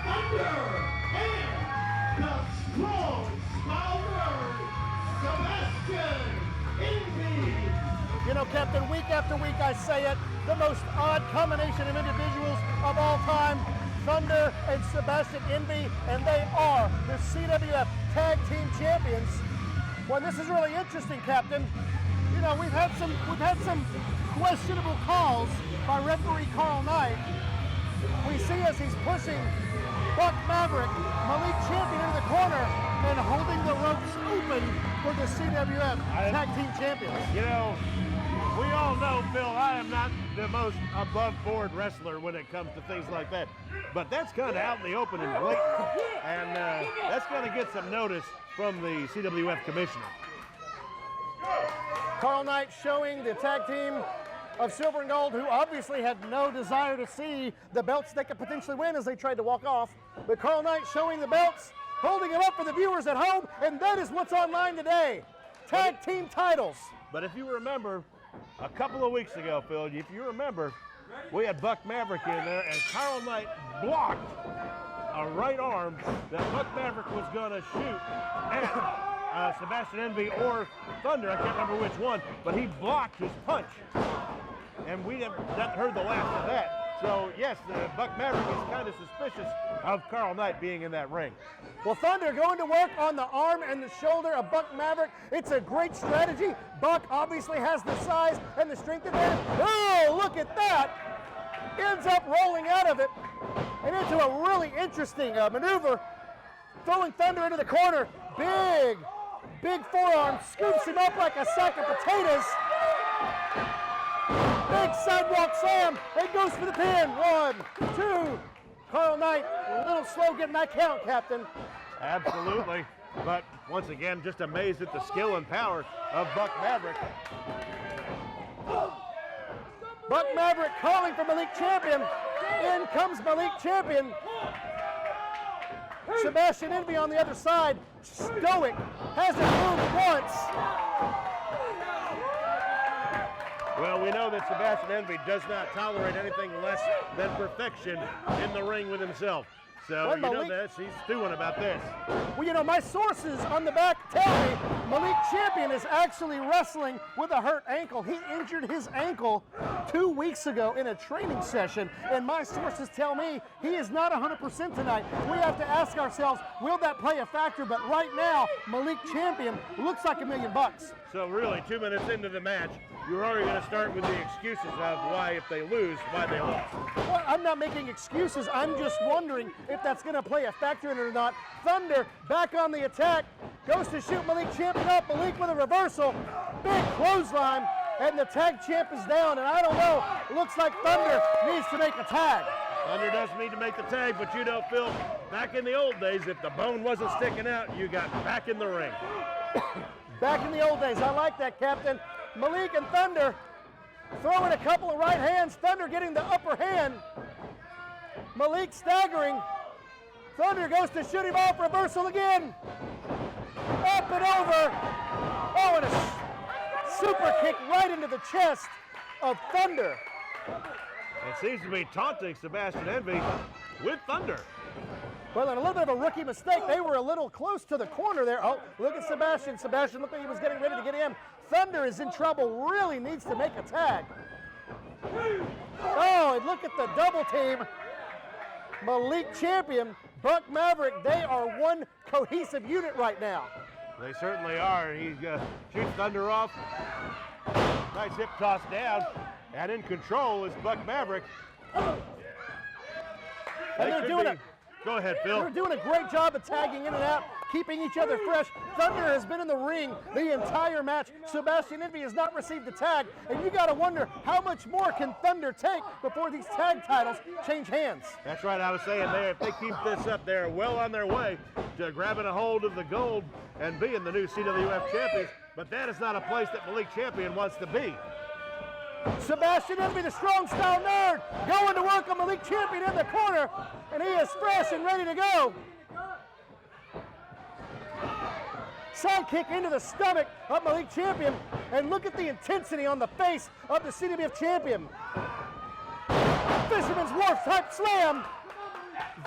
Thunder and the strong style bird, Sebastion Envi. You know, Captain, week after week I say it, the most odd combination of individuals of all time, Thunder and Sebastion Envi, and they are the CWF Tag Team Champions. Well, this is really interesting, Captain. You know, we've had some questionable calls by referee Carl Knight. We see as he's pushing Buck Maverick, Malik Champion into the corner, and holding the ropes open for the CWF Tag Team Champions. You know, we all know, Phil, I am not the most above-board wrestler when it comes to things like that. But that's kind of out in the open and blatant. And that's going to get some notice from the CWF commissioner. Carl Knight showing the tag team of Silver and Gold, who obviously had no desire to see the belts they could potentially win as they tried to walk off. But Carl Knight showing the belts, holding them up for the viewers at home, and that is what's online today. Tag team titles. But if you remember, a couple of weeks ago, Phil, if you remember, we had Buck Maverick in there, and Carl Knight blocked a right arm that Buck Maverick was going to shoot at Sebastion Envi or Thunder, I can't remember which one, but he blocked his punch. And we haven't heard the last of that. So, yes, Buck Maverick is kind of suspicious of Carl Knight being in that ring. Well, Thunder going to work on the arm and the shoulder of Buck Maverick. It's a great strategy. Buck obviously has the size and the strength advantage. Oh, look at that. Ends up rolling out of it and into a really interesting maneuver. Throwing Thunder into the corner. Big forearm, scoops him up like a sack of potatoes. Big sidewalk slam, and goes for the pin. 1, 2. Carl Knight, a little slow getting that count, Captain. Absolutely, but once again, just amazed at the skill and power of Buck Maverick. Buck Maverick calling for Malik Champion. In comes Malik Champion. Sebastion Envi on the other side, stoic, hasn't moved once. Well, we know that Sebastion Envi does not tolerate anything less than perfection in the ring with himself. So, Well, you know Malik- this, he's stewing about this. Well, you know, my sources on the back tell me Malik Champion is actually wrestling with a hurt ankle. He injured his ankle 2 weeks ago in a training session, and my sources tell me he is not 100% tonight. We have to ask ourselves, will that play a factor? But right now, Malik Champion looks like $1 million. So really, 2 minutes into the match, you're already going to start with the excuses of why, if they lose, why they lost. Well, I'm not making excuses. I'm just wondering if that's going to play a factor in it or not. Thunder back on the attack. Goes to shoot Malik Champion up. Malik with a reversal. Big clothesline. And the tag champ is down. And I don't know. It looks like Thunder needs to make a tag. Thunder does need to make the tag, but you know, Phil, back in the old days, if the bone wasn't sticking out, you got back in the ring. Back in the old days. I like that, Captain. Malik and Thunder throwing a couple of right hands. Thunder getting the upper hand. Malik staggering. Thunder goes to shoot him off. Reversal again. Up and over. Oh, and a super kick right into the chest of Thunder. It seems to be taunting Sebastion Envi with Thunder. Well, and a little bit of a rookie mistake. They were a little close to the corner there. Oh, look at Sebastion. Sebastion looked like he was getting ready to get him. Thunder is in trouble, really needs to make a tag. Oh, and look at the double team. Malik Champion, Buck Maverick, they are one cohesive unit right now. They certainly are. He shoots Thunder off. Nice hip toss down. And in control is Buck Maverick. And they're doing Go ahead, Phil. They're doing a great job of tagging in and out, keeping each other fresh. Thunder has been in the ring the entire match. Sebastion Envi has not received a tag, and you got to wonder how much more can Thunder take before these tag titles change hands. That's right. I was saying there, if they keep this up, they're well on their way to grabbing a hold of the gold and being the new CWF champions. But that is not a place that Malik Champion wants to be. Sebastion Envi, the strong style nerd, going to work on Malik Champion in the corner, and he is fresh and ready to go. Side kick into the stomach of Malik Champion, and look at the intensity on the face of the CWF champion. Fisherman's Wharf type slam.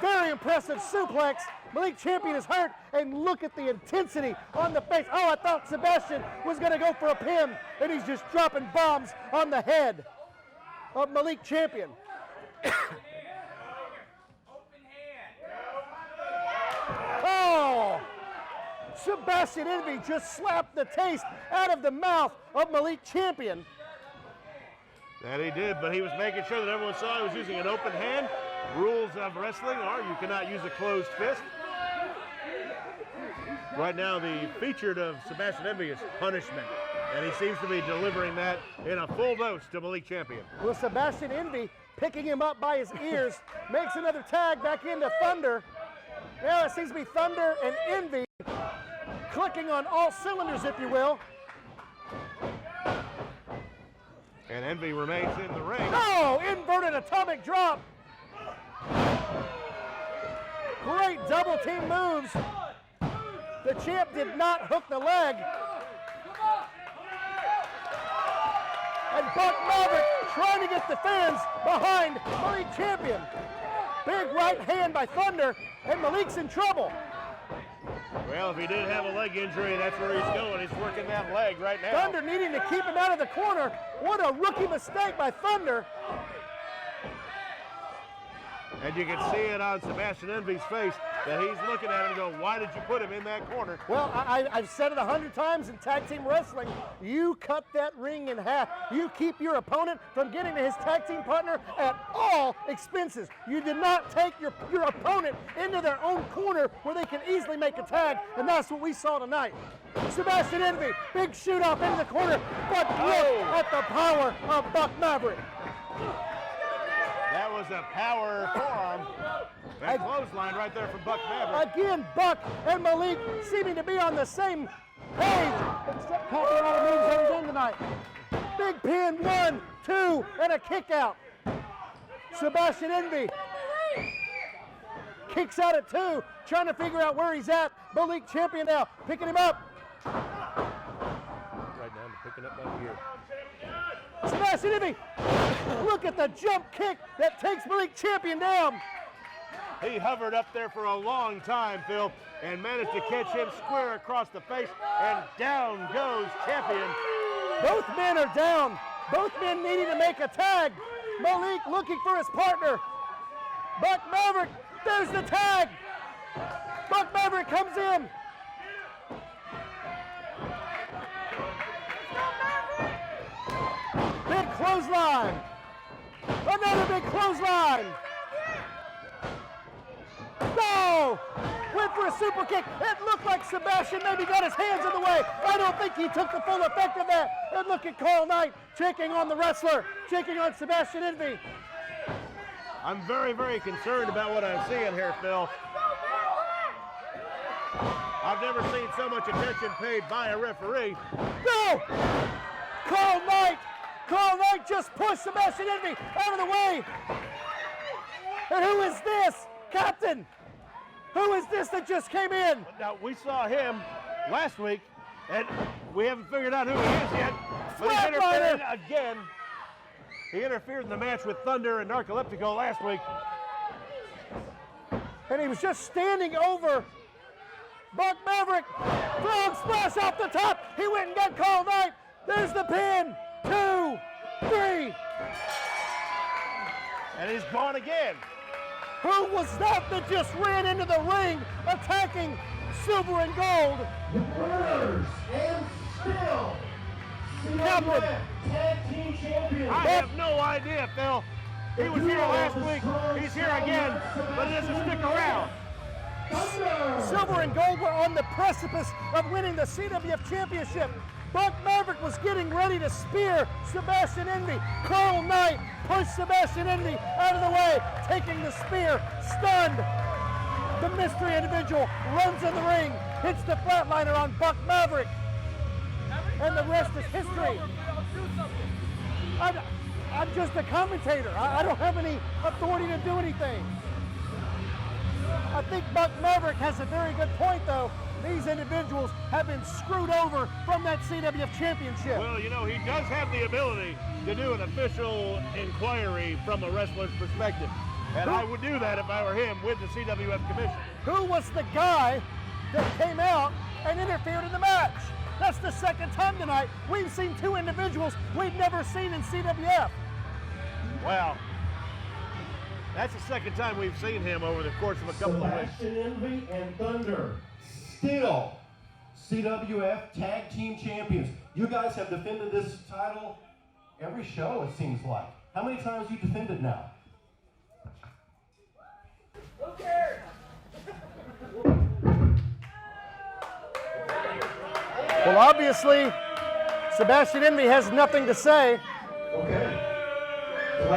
Very impressive suplex. Malik Champion is hurt, and look at the intensity on the face. Oh, I thought Sebastion was going to go for a pin, and he's just dropping bombs on the head of Malik Champion. Oh! Sebastion Envi just slapped the taste out of the mouth of Malik Champion. That he did, but he was making sure that everyone saw he was using an open hand. Rules of wrestling are you cannot use a closed fist. Right now, the featured of Sebastion Envi is punishment, and he seems to be delivering that in a full dose to Malik Champion. Well, Sebastion Envi picking him up by his ears, makes another tag back into Thunder. Now it seems to be Thunder and Envi clicking on all cylinders, if you will. And Envi remains in the ring. Oh, inverted atomic drop. Great double team moves. The champ did not hook the leg. And Buck Maverick trying to get the fans behind Malik Champion. Big right hand by Thunder, and Malik's in trouble. Well, if he did have a leg injury, that's where he's going. He's working that leg right now. Thunder needing to keep him out of the corner. What a rookie mistake by Thunder. And you can see it on Sebastion Envi's face that he's looking at him and going, why did you put him in that corner? Well, I've said it 100 times in tag team wrestling. You cut that ring in half. You keep your opponent from getting to his tag team partner at all expenses. You did not take your opponent into their own corner where they can easily make a tag, and that's what we saw tonight. Sebastion Envi, big shoot off into the corner, but look at the power of Buck Maverick. That was a power forearm. That clothesline right there from Buck Maverick. Again, Buck and Malik seeming to be on the same page, except talking about the moves that was in tonight. Big pin, 1, 2, and a kick out. Sebastion Envi kicks out at 2, trying to figure out where he's at. Malik Champion now picking him up. Right down to picking up down here. Sebastion Envi, look at the jump kick that takes Malik Champion down. He hovered up there for a long time, Phil, and managed to catch him square across the face, and down goes Champion. Both men are down. Both men needing to make a tag. Malik looking for his partner. Buck Maverick, there's the tag. Buck Maverick comes in. Big clothesline. Another big clothesline. No! Went for a super kick. It looked like Sebastion maybe got his hands in the way. I don't think he took the full effect of that. And look at Carl Knight checking on the wrestler, checking on Sebastion Envi. I'm very, very concerned about what I'm seeing here, Phil. I've never seen so much attention paid by a referee. No! Carl Knight just pushed Sebastion Envi out of the way. And who is this? Captain, who is this that just came in? Now, we saw him last week, and we haven't figured out who he is yet. But he's interfered again. He interfered in the match with Thunder and Narcoleptico last week. And he was just standing over Buck Maverick. Frog splash off the top. He went and got Carl Knight. There's the pin. 2, 3. And he's gone again. Who was that just ran into the ring attacking Silver and Gold? The winners and still CWF Tag Team Champions. I have no idea, Phil. He was here last week. He's here again, but he doesn't stick around. Silver and Gold were on the precipice of winning the CWF Championship. Buck Maverick was getting ready to spear Sebastion Envi. Carl Knight pushed Sebastion Envi out of the way, taking the spear, stunned. The mystery individual runs in the ring, hits the flatliner on Buck Maverick, and the rest is history. I'm just a commentator. I don't have any authority to do anything. I think Buck Maverick has a very good point, though. These individuals have been screwed over from that CWF Championship. Well, you know, he does have the ability to do an official inquiry from a wrestler's perspective. And I would do that if I were him with the CWF commission. Who was the guy that came out and interfered in the match? That's the second time tonight. We've seen two individuals we've never seen in CWF. Well, that's the second time we've seen him over the course of a couple of weeks. Sebastion, Envi, and Thunder, still CWF Tag Team Champions. You guys have defended this title every show, it seems like. How many times you defended now? Well, obviously, Sebastion Envi has nothing to say.